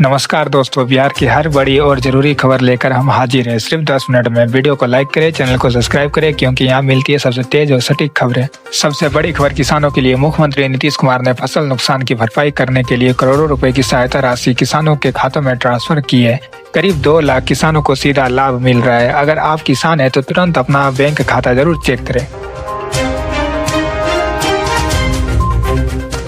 नमस्कार दोस्तों, बिहार की हर बड़ी और जरूरी खबर लेकर हम हाजिर हैं सिर्फ 10 मिनट में। वीडियो को लाइक करें, चैनल को सब्सक्राइब करें, क्योंकि यहाँ मिलती है सबसे तेज और सटीक खबरें। सबसे बड़ी खबर किसानों के लिए। मुख्यमंत्री नीतीश कुमार ने फसल नुकसान की भरपाई करने के लिए करोड़ों रुपए की सहायता राशि किसानों के खातों में ट्रांसफर की है। करीब 2 लाख किसानों को सीधा लाभ मिल रहा है। अगर आप किसान हैं तो तुरंत अपना बैंक खाता जरूर चेक करें।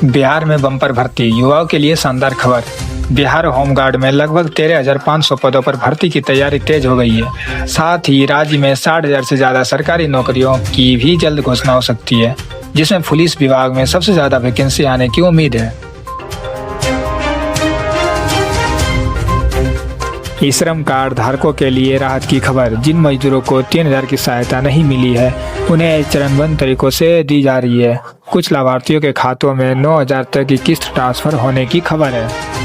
बिहार में बम्पर भर्ती, युवाओं के लिए शानदार खबर। बिहार होमगार्ड में लगभग 13,500 पदों पर भर्ती की तैयारी तेज हो गई है। साथ ही राज्य में 60,000 से ज्यादा सरकारी नौकरियों की भी जल्द घोषणा हो सकती है, जिसमें पुलिस विभाग में सबसे ज्यादा वैकेंसी आने की उम्मीद है। ई श्रम कार्ड धारकों के लिए राहत की खबर। जिन मजदूरों को 3,000 की सहायता नहीं मिली है, उन्हें चरणबद्ध तरीकों से दी जा रही है। कुछ लाभार्थियों के खातों में 9,000 तक की किस्त ट्रांसफर होने की खबर है।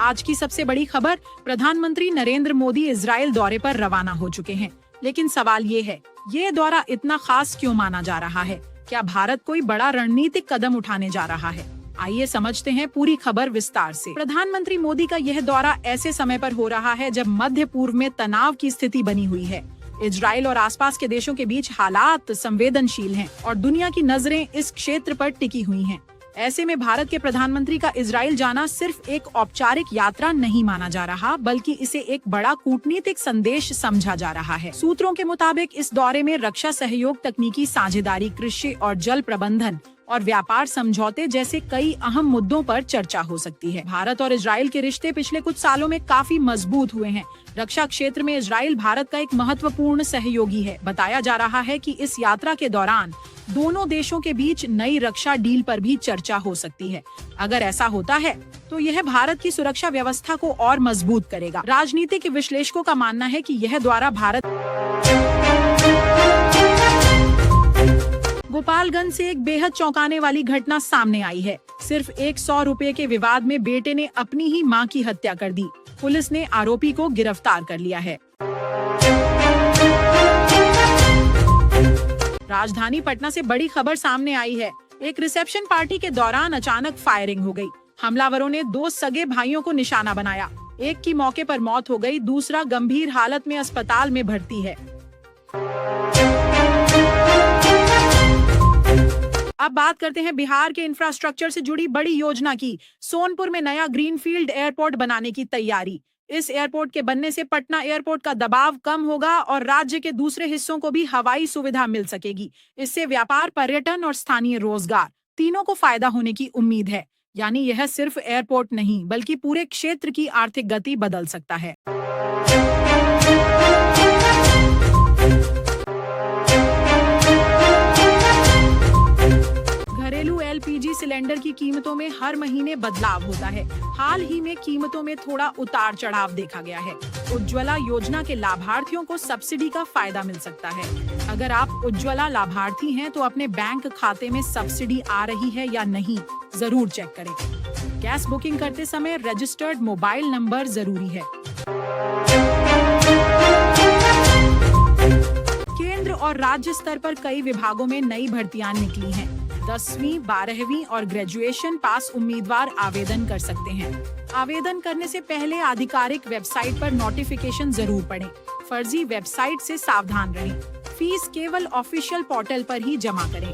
आज की सबसे बड़ी खबर, प्रधानमंत्री नरेंद्र मोदी इजराइल दौरे पर रवाना हो चुके हैं। लेकिन सवाल ये है, ये दौरा इतना खास क्यों माना जा रहा है? क्या भारत कोई बड़ा रणनीतिक कदम उठाने जा रहा है? आइए समझते हैं पूरी खबर विस्तार से। प्रधानमंत्री मोदी का यह दौरा ऐसे समय पर हो रहा है जब मध्य पूर्व में तनाव की स्थिति बनी हुई है। इजराइल और आसपास के देशों के बीच हालात संवेदनशील हैं और दुनिया की नजरें इस क्षेत्र पर टिकी हुई हैं। ऐसे में भारत के प्रधानमंत्री का इजराइल जाना सिर्फ एक औपचारिक यात्रा नहीं माना जा रहा, बल्कि इसे एक बड़ा कूटनीतिक संदेश समझा जा रहा है। सूत्रों के मुताबिक इस दौरे में रक्षा सहयोग, तकनीकी साझेदारी, कृषि और जल प्रबंधन और व्यापार समझौते जैसे कई अहम मुद्दों पर चर्चा हो सकती है। भारत और इजराइल के रिश्ते पिछले कुछ सालों में काफी मजबूत हुए हैं। रक्षा क्षेत्र में इजराइल भारत का एक महत्वपूर्ण सहयोगी है। बताया जा रहा है कि इस यात्रा के दौरान दोनों देशों के बीच नई रक्षा डील पर भी चर्चा हो सकती है। अगर ऐसा होता है तो यह भारत की सुरक्षा व्यवस्था को और मजबूत करेगा। राजनीतिक विश्लेषकों का मानना है कि यह दौरा भारत। गोपालगंज से एक बेहद चौंकाने वाली घटना सामने आई है। सिर्फ 100 रुपए के विवाद में बेटे ने अपनी ही मां की हत्या कर दी। पुलिस ने आरोपी को गिरफ्तार कर लिया है। राजधानी पटना से बड़ी खबर सामने आई है। एक रिसेप्शन पार्टी के दौरान अचानक फायरिंग हो गई। हमलावरों ने 2 सगे भाइयों को निशाना बनाया। एक की मौके पर मौत हो गई, दूसरा गंभीर हालत में अस्पताल में भर्ती है। अब बात करते हैं बिहार के इंफ्रास्ट्रक्चर से जुड़ी बड़ी योजना की। सोनपुर में नया ग्रीनफील्ड एयरपोर्ट बनाने की तैयारी। इस एयरपोर्ट के बनने से पटना एयरपोर्ट का दबाव कम होगा और राज्य के दूसरे हिस्सों को भी हवाई सुविधा मिल सकेगी। इससे व्यापार, पर्यटन और स्थानीय रोजगार तीनों को फायदा होने की उम्मीद है। यानी यह सिर्फ एयरपोर्ट नहीं, बल्कि पूरे क्षेत्र की आर्थिक गति बदल सकता है। घरेलू एलपीजी सिलेंडर की कीमतों में हर महीने बदलाव होता है। हाल ही में कीमतों में थोड़ा उतार चढ़ाव देखा गया है। उज्ज्वला योजना के लाभार्थियों को सब्सिडी का फायदा मिल सकता है। अगर आप उज्ज्वला लाभार्थी हैं तो अपने बैंक खाते में सब्सिडी आ रही है या नहीं, जरूर चेक करें। गैस बुकिंग करते समय रजिस्टर्ड मोबाइल नंबर जरूरी है। केंद्र और राज्य स्तर पर कई विभागों में नई भर्तियां निकली हैं। 10वीं, 12वीं और ग्रेजुएशन पास उम्मीदवार आवेदन कर सकते हैं। आवेदन करने से पहले आधिकारिक वेबसाइट पर नोटिफिकेशन जरूर पढ़ें। फर्जी वेबसाइट से सावधान रहें। फीस केवल ऑफिशियल पोर्टल पर ही जमा करें।